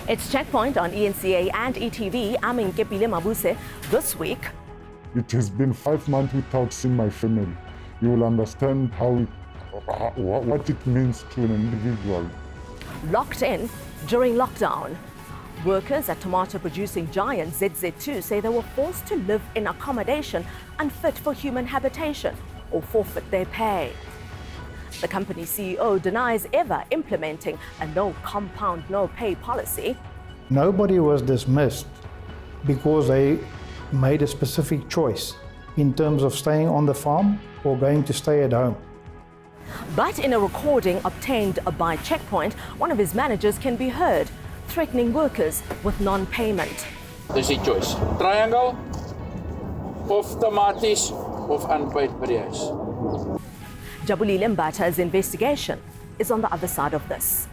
It's Checkpoint on ENCA and ETV. I'm in Kepile Mabuse. This week, it has been 5 months without seeing my family. You will understand what it means to an individual. locked in during lockdown. Workers at tomato-producing giant ZZ2 say they were forced to live in accommodation unfit for human habitation or forfeit their pay. The company CEO denies ever implementing a no compound, no pay policy. Nobody was dismissed because they made a specific choice in terms of staying on the farm or going to stay at home. But in a recording obtained by Checkpoint, one of his managers can be heard threatening workers with non-payment. There's a choice, triangle, of tomates, of unpaid berries. Jabuli Limbata's investigation is on the other side of this.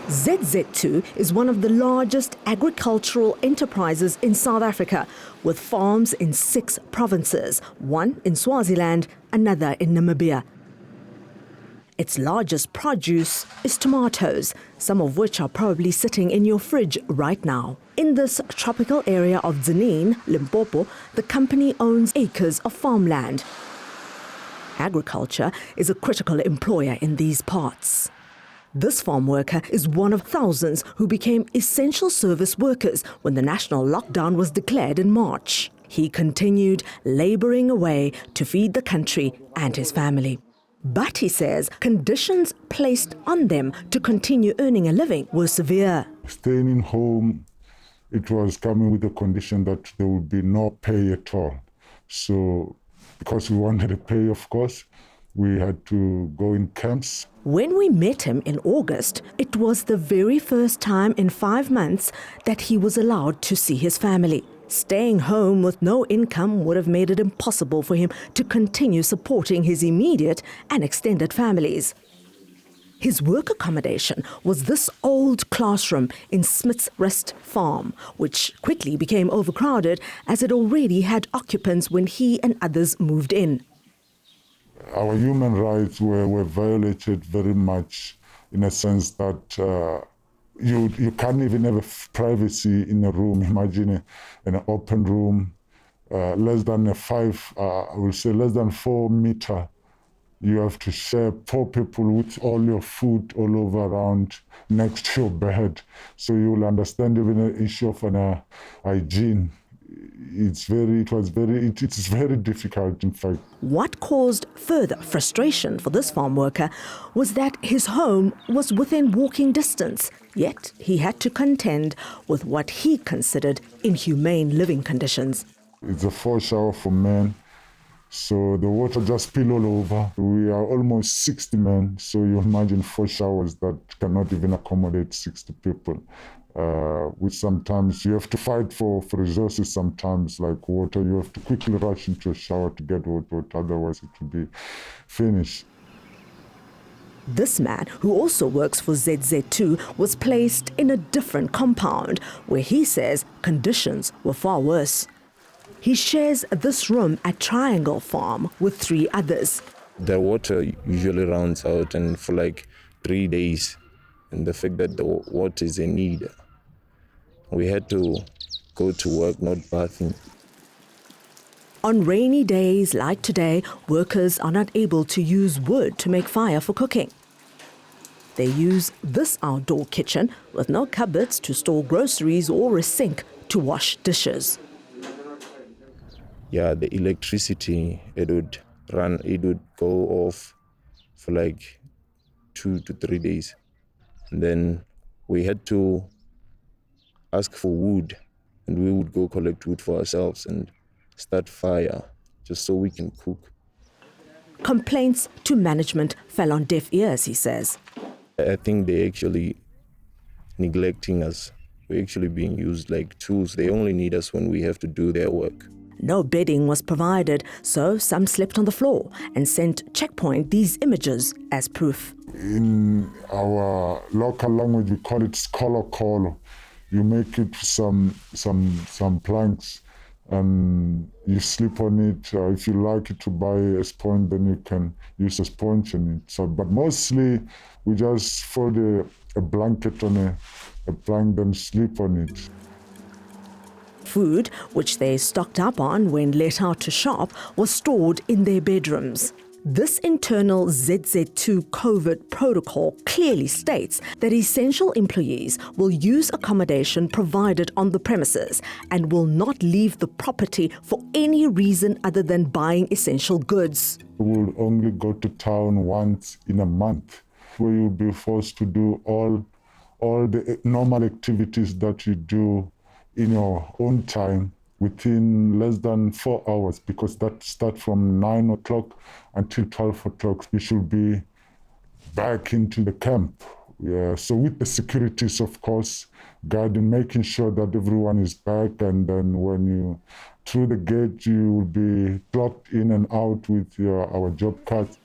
ZZ2 is one of the largest agricultural enterprises in South Africa, with farms in 6 provinces, one in Swaziland, another in Namibia. Its largest produce is tomatoes, some of which are probably sitting in your fridge right now. In this tropical area of Tzaneen, Limpopo, the company owns acres of farmland. Agriculture is a critical employer in these parts. This farm worker is one of thousands who became essential service workers when the national lockdown was declared in March. He continued labouring away to feed the country and his family. But he says conditions placed on them to continue earning a living were severe. Staying in home, it was coming with the condition that there would be no pay at all. So, because we wanted a pay, of course, we had to go in camps. When we met him in August, it was the very first time in 5 months that he was allowed to see his family. Staying home with no income would have made it impossible for him to continue supporting his immediate and extended families. His work accommodation was this old classroom in Smith's Rest Farm, which quickly became overcrowded as it already had occupants when he and others moved in. Our human rights were violated very much, in a sense that you can't even have privacy in a room. Imagine an open room, less than 4 meter. You have to share 4 people with all your food all over around next to your bed. So you will understand even the issue of hygiene. It's very difficult, in fact. What caused further frustration for this farm worker was that his home was within walking distance, yet he had to contend with what he considered inhumane living conditions. It's a 4 shower for men, so the water just spill all over. We are almost 60 men, so you imagine 4 showers that cannot even accommodate 60 people. Which sometimes you have to fight for resources sometimes, like water. You have to quickly rush into a shower to get water, otherwise it will be finished. This man, who also works for ZZ2, was placed in a different compound, where he says conditions were far worse. He shares this room at Triangle Farm with 3 others. The water usually runs out, and for like 3 days, and the fact that the water is in need, we had to go to work not bathing. On rainy days like today, workers are not able to use wood to make fire for cooking. They use this outdoor kitchen with no cupboards to store groceries or a sink to wash dishes. Yeah, the electricity, it would go off for like 2 to 3 days. And then we had to ask for wood, and we would go collect wood for ourselves and start fire just so we can cook. Complaints to management fell on deaf ears, he says. I think they're actually neglecting us. We're actually being used like tools. They only need us when we have to do their work. No bedding was provided, so some slept on the floor and sent Checkpoint these images as proof. In our local language, we call it skolo. You make it some planks and you sleep on it. If you like it to buy a sponge, then you can use a sponge in it. So, but mostly we just fold a blanket on a plank, then sleep on it. Food, which they stocked up on when let out to shop, was stored in their bedrooms. This internal ZZ2 COVID protocol clearly states that essential employees will use accommodation provided on the premises and will not leave the property for any reason other than buying essential goods. We will only go to town once in a month, where you'll be forced to do all the normal activities that you do in your own time within less than 4 hours, because that starts from 9 o'clock until 12 o'clock. We should be back into the camp. Yeah, so with the securities, of course, guarding, making sure that everyone is back, and then when you through the gate, you will be clocked in and out with our job cards.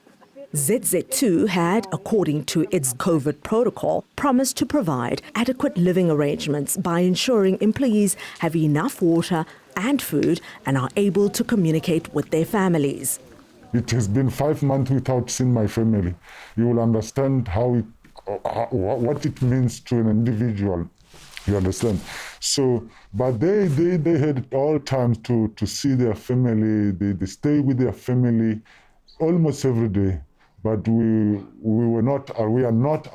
ZZ2 had, according to its COVID protocol, promised to provide adequate living arrangements by ensuring employees have enough water and food and are able to communicate with their families. It has been 5 months without seeing my family. You will understand what it means to an individual. You understand? So, but they had all times to see their family. They stay with their family almost every day. But we are not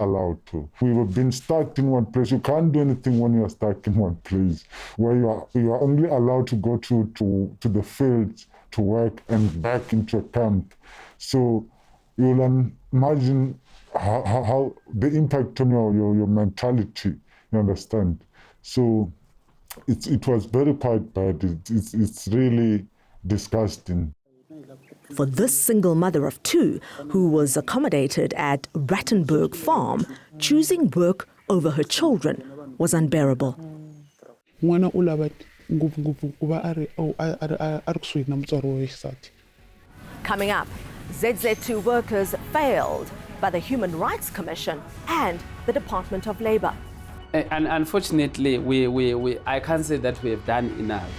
allowed to. We were being stuck in one place. You can't do anything when you are stuck in one place. Where you are only allowed to go to the fields to work and back into a camp. So you will imagine how the impact on your mentality. You understand? So it was very quite bad. It's really disgusting. For this single mother of two, who was accommodated at Rattenberg Farm, choosing work over her children was unbearable. Coming up, ZZ2 workers failed by the Human Rights Commission and the Department of Labour. And unfortunately, I can't say that we have done enough.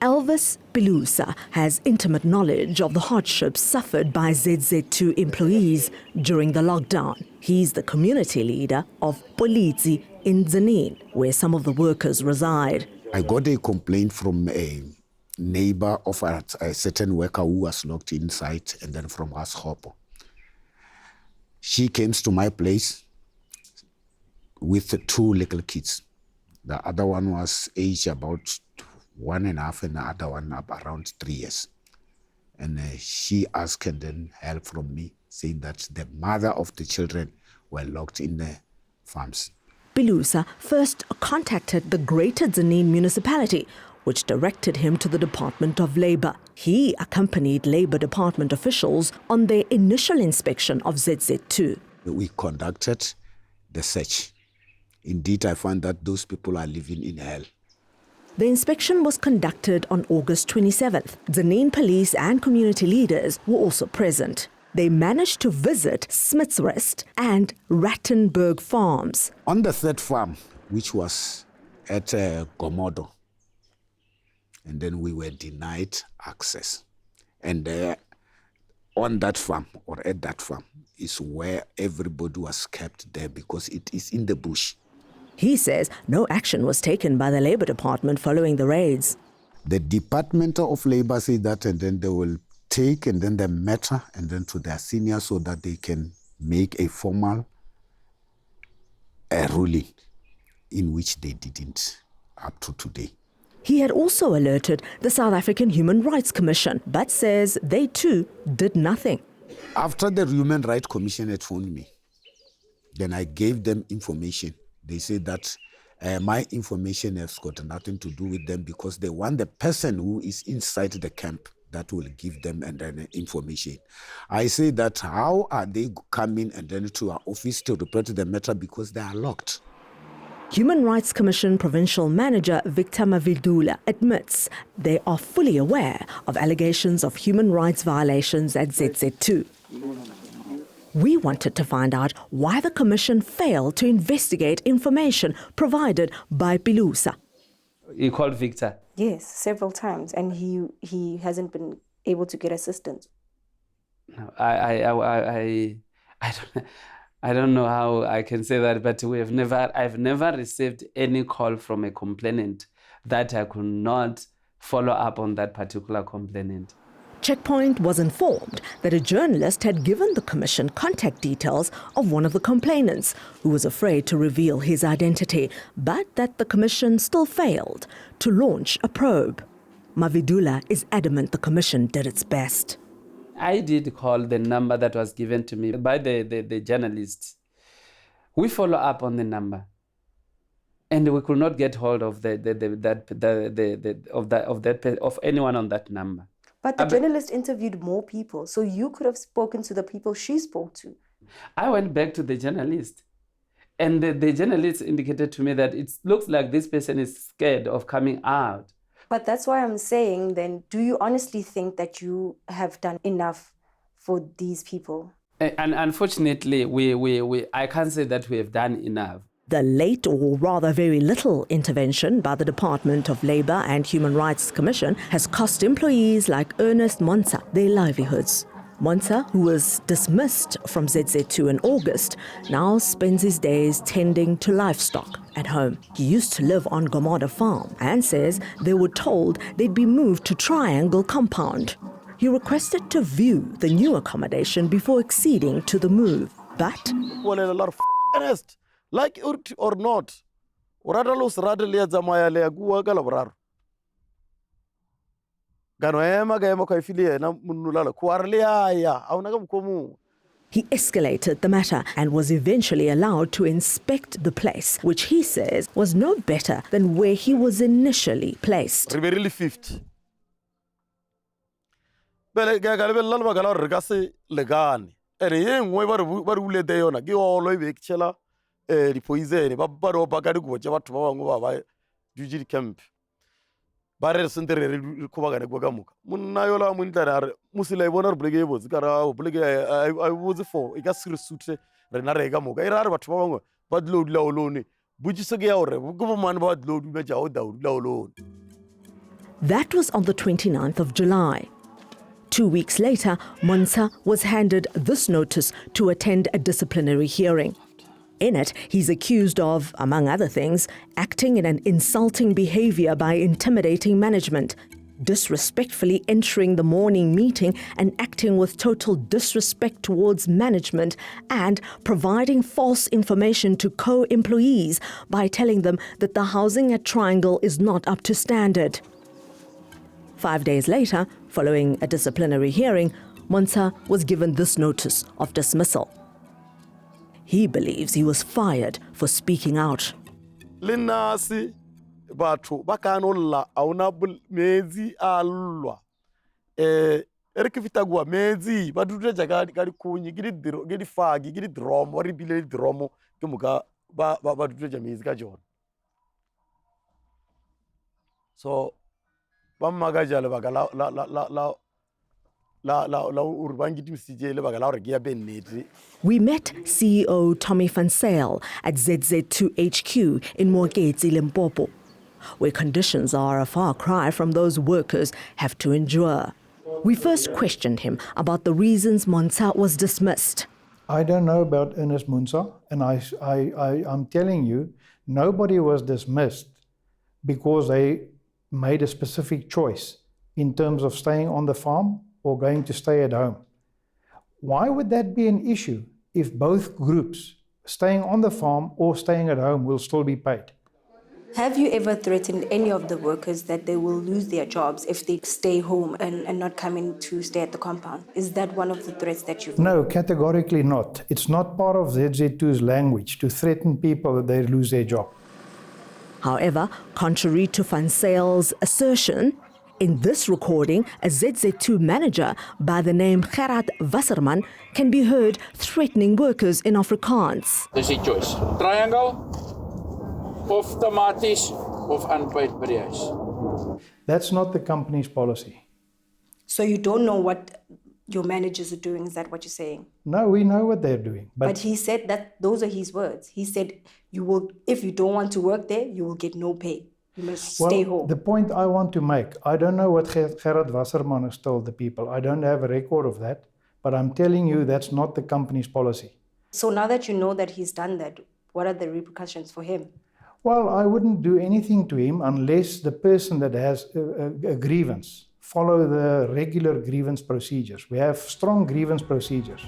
Elvis Bilusa has intimate knowledge of the hardships suffered by ZZ2 employees during the lockdown. He's the community leader of Politsi in Zanin, where some of the workers reside. I got a complaint from a neighbor of a certain worker who was locked inside, and then from Hardships. She came to my place with 2 little kids. The other one was aged about 1.5 and the other one up around 3 years. And she asked and then help from me, saying that the mother of the children were locked in the farms. Bilusa first contacted the Greater Zanin municipality, which directed him to the Department of Labour. He accompanied Labour Department officials on their initial inspection of ZZ2. We conducted the search. Indeed, I found that those people are living in hell. The inspection was conducted on August 27th. Zanin police and community leaders were also present. They managed to visit Smithsrest and Rattenberg farms. On the third farm, which was at Gomodo, and then we were denied access. And on that farm, or at that farm, is where everybody was kept there because it is in the bush. He says no action was taken by the Labour Department following the raids. The Department of Labour said that, and then they will take and then the matter and then to their seniors so that they can make a formal ruling, in which they didn't up to today. He had also alerted the South African Human Rights Commission, but says they too did nothing. After the Human Rights Commission had phoned me, Then I gave them information. They said that my information has got nothing to do with them because they want the person who is inside the camp that will give them and then information. I say that how are they coming and then to our office to report the matter because they are locked? Human Rights Commission Provincial Manager Victor Mavidula admits they are fully aware of allegations of human rights violations at ZZ2. We wanted to find out why the Commission failed to investigate information provided by Pilusa. You called Victor? Yes, several times, and he hasn't been able to get assistance. No, I don't know how I can say that, but I've never received any call from a complainant that I could not follow up on that particular complainant. Checkpoint was informed that a journalist had given the Commission contact details of one of the complainants, who was afraid to reveal his identity, but that the Commission still failed to launch a probe. Mavidula is adamant the Commission did its best. I did call the number that was given to me by the journalist. We follow up on the number, and we could not get hold of of anyone on that number. But the journalist interviewed more people, so you could have spoken to the people she spoke to. I went back to the journalist, and the journalist indicated to me that it looks like this person is scared of coming out. But that's why I'm saying then, do you honestly think that you have done enough for these people? And unfortunately, I can't say that we have done enough. The late, or rather very little, intervention by the Department of Labour and Human Rights Commission has cost employees like Ernest Monsa their livelihoods. Monsa, who was dismissed from ZZ2 in August, now spends his days tending to livestock at home. He used to live on Gomada Farm and says they were told they'd be moved to Triangle Compound. He requested to view the new accommodation before acceding to the move, but... Well, a lot of honest. Like it or not, Radalos Radalia Zamaya Leagua Galabrar. Ganoema Gamo Kaifilia, Munula, Quarlia, Aunagam Komu. He escalated the matter and was eventually allowed to inspect the place, which he says was no better than where he was initially placed. Really fifth. Belegalaba Galar Regasi Legani. And young Weber Ule Deona, give all Vicella. Ripoise, Babaro Bagarugo, Javat, Duji Camp. Barrel Center, Kubaga, Guagamuka. Munayola Muntar, Musile, one or Brigade, Gara, Oblige, I was for, Igasur Sute, Renare Gamuka, Era, but load low lone. Bujisagaore, Government bad load Meja, low load. That was on the 29th of July. 2 weeks later, Monsa was handed this notice to attend a disciplinary hearing. In it, he's accused of, among other things, acting in an insulting behavior by intimidating management, disrespectfully entering the morning meeting and acting with total disrespect towards management, and providing false information to co-employees by telling them that the housing at Triangle is not up to standard. 5 days later, following a disciplinary hearing, Monsa was given this notice of dismissal. He believes he was fired for speaking out. Linasi Batu Bakanola Aunabul Mezi Alua Erikitagua Mezi Badu Jagadi Kuni get it fag, get it drum, or rebuild dromo, Kimuka Badu Jamis Gajon. So Bamagaja Bagala We met CEO Tommy van Sale at ZZ2 HQ in Moeketsi, Limpopo, where conditions are a far cry from those workers have to endure. We first questioned him about the reasons Monsa was dismissed. I don't know about Ernest Munsa, and I'm telling you, nobody was dismissed because they made a specific choice in terms of staying on the farm or going to stay at home. Why would that be an issue if both groups, staying on the farm or staying at home, will still be paid? Have you ever threatened any of the workers that they will lose their jobs if they stay home and not come in to stay at the compound? Is that one of the threats that you've made? No, categorically not. It's not part of ZZ2's language to threaten people that they lose their job. However, contrary to Van Zyle's assertion, in this recording, a ZZ2 manager by the name Gerard Wasserman can be heard threatening workers in Afrikaans. Dis die choice. Triangle of tematies of unpaid by die huis. That's not the company's policy. So you don't know what your managers are doing, is that what you're saying? No, we know what they're doing. But he said that those are his words. He said, if you don't want to work there, you will get no pay. You must stay home. The point I want to make, I don't know what Gerard Wasserman has told the people. I don't have a record of that, but I'm telling you that's not the company's policy. So now that you know that he's done that, what are the repercussions for him? Well, I wouldn't do anything to him unless the person that has a grievance follow the regular grievance procedures. We have strong grievance procedures.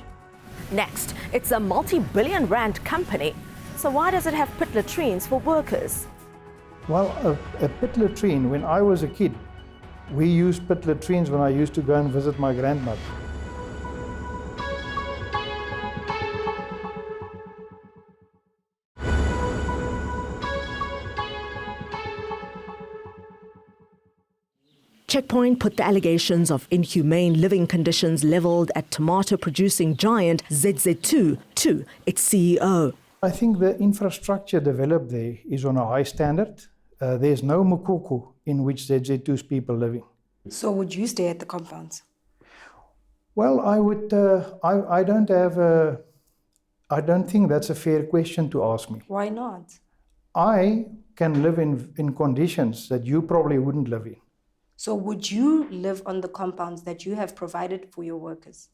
Next, it's a multi-billion rand company. So why does it have pit latrines for workers? Well, a pit latrine, when I was a kid, we used pit latrines when I used to go and visit my grandmother. Checkpoint put the allegations of inhumane living conditions levelled at tomato-producing giant ZZ2 to its CEO. I think the infrastructure developed there is on a high standard. There's no mukoko in which ZZ2's people living. So would you stay at the compounds? Well, I would. I don't have a. I don't think that's a fair question to ask me. Why not? I can live in conditions that you probably wouldn't live in. So would you live on the compounds that you have provided for your workers?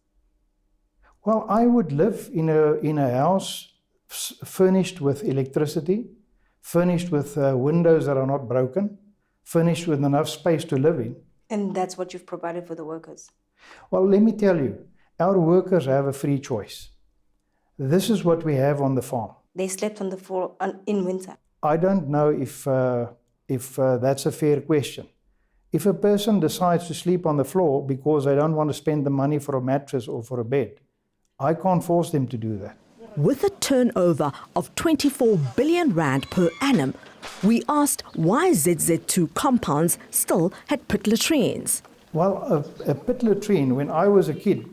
Well, I would live in a house furnished with electricity, furnished with windows that are not broken, furnished with enough space to live in. And that's what you've provided for the workers? Well, let me tell you, our workers have a free choice. This is what we have on the farm. They slept on the floor in winter? I don't know if that's a fair question. If a person decides to sleep on the floor because they don't want to spend the money for a mattress or for a bed, I can't force them to do that. With a turnover of 24 billion rand per annum, we asked why ZZ2 compounds still had pit latrines. Well, a pit latrine, when I was a kid,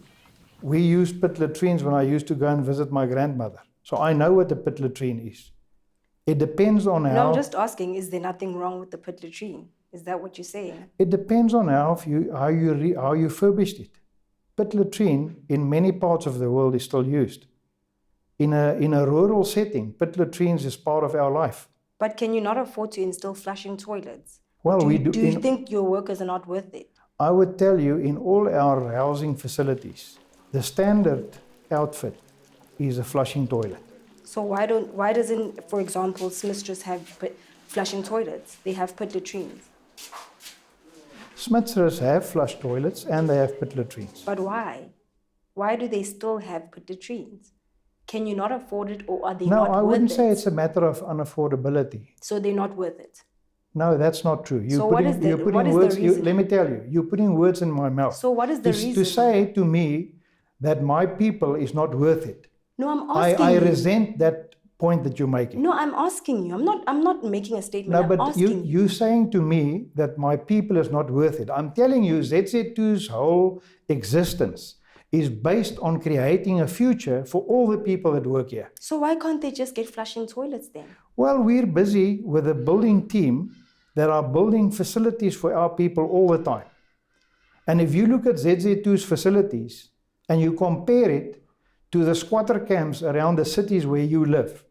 we used pit latrines when I used to go and visit my grandmother. So I know what a pit latrine is. It depends on how... No, I'm just asking, is there nothing wrong with the pit latrine? Is that what you're saying? It depends on how you furbished it. Pit latrine in many parts of the world is still used. In a rural setting, pit latrines is part of our life. But can you not afford to install flushing toilets? Well, do you think your workers are not worth it? I would tell you, in all our housing facilities, the standard outfit is a flushing toilet. So why doesn't, for example, Smiths just have flushing toilets? They have pit latrines. Smiths have flush toilets and they have pit latrines. But why? Why do they still have pit latrines? Can you not afford it, or are they not worth it? No, I wouldn't say it's a matter of unaffordability. So they're not worth it? No, that's not true. What is the reason? Let me tell you, you're putting words in my mouth. So what is the reason? To say to me that my people is not worth it. No, I'm asking I you. resent that point that you're making. No, I'm asking you. I'm not making a statement. No, I'm but asking you're saying to me that my people is not worth it. I'm telling you, ZZ2's whole existence is based on creating a future for all the people that work here. So why can't they just get flushing toilets then? Well, we're busy with a building team that are building facilities for our people all the time. And if you look at ZZ2's facilities and you compare it to the squatter camps around the cities where you live,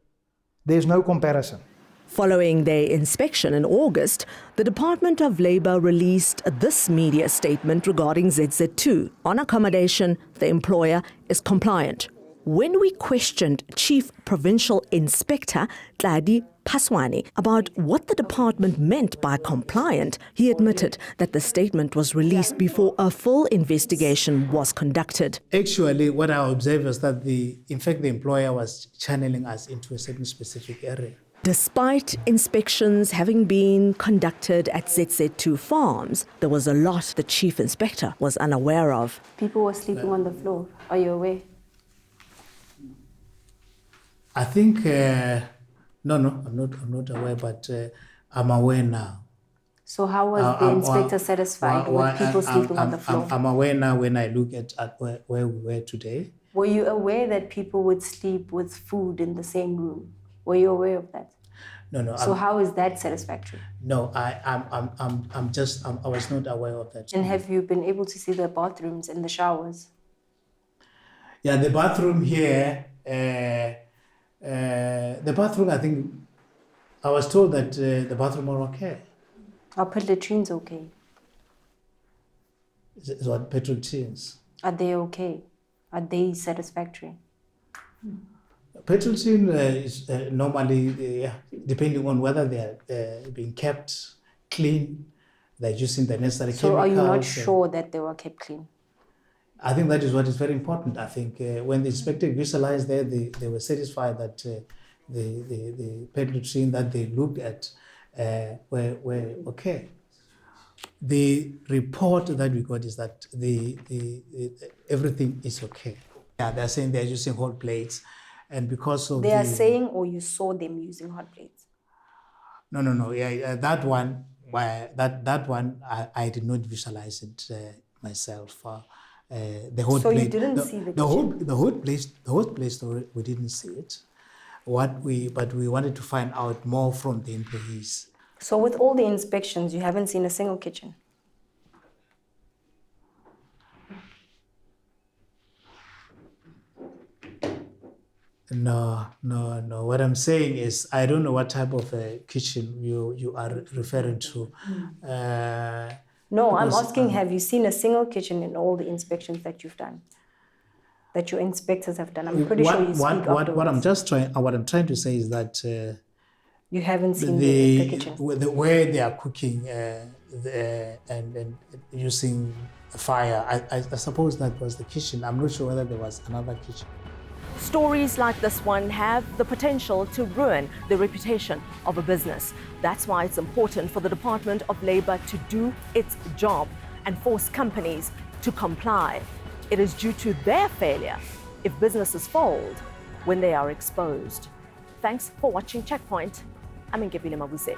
there's no comparison. Following their inspection in August, the Department of Labour released this media statement regarding ZZ2. On accommodation, the employer is compliant. When we questioned Chief Provincial Inspector Tladi Paswani about what the department meant by compliant, he admitted that the statement was released before a full investigation was conducted. Actually, what I observed was that the employer was channeling us into a certain specific area. Despite inspections having been conducted at ZZ2 farms, there was a lot the chief inspector was unaware of. People were sleeping on the floor. Are you aware? I think, no, I'm not aware, but I'm aware now. So how was the inspector satisfied with people sleeping on the floor? I'm aware now when I look at where we were today. Were you aware that people would sleep with food in the same room? Were you aware of that? No. So how is that satisfactory? No, I was not aware of that. And have you been able to see the bathrooms and the showers? Yeah, the bathroom here, the bathroom, I think, I was told that the bathroom are okay. Are pit latrines okay? Is what pit latrines? Are they okay? Are they satisfactory? Pit latrine is normally, depending on whether they're being kept clean, they're using the necessary chemicals. So are you not sure that they were kept clean? I think that is what is very important. I think when the inspector visualized there, they were satisfied that the pet latrine that they looked at were okay. The report that we got is that everything is okay. Yeah, they're saying they're using hot plates, and because of they are saying, or you saw them using hot plates? No. Yeah, that one. That one, I did not visualize it myself. The hot so plate. You didn't see the hot place. We didn't see it. But we wanted to find out more from the employees. So with all the inspections, you haven't seen a single kitchen? No. What I'm saying is, I don't know what type of a kitchen you are referring to. No, I'm asking, have you seen a single kitchen in all the inspections that you've done? That your inspectors have done? I'm pretty sure you speak afterwards. What I'm trying to say is that you haven't seen the kitchen. The way they are cooking and using fire. I suppose that was the kitchen. I'm not sure whether there was another kitchen. Stories like this one have the potential to ruin the reputation of a business. That's why it's important for the Department of Labour to do its job and force companies to comply. It is due to their failure if businesses fold when they are exposed. Thanks for watching Checkpoint. I'm Nkebile Mabuse.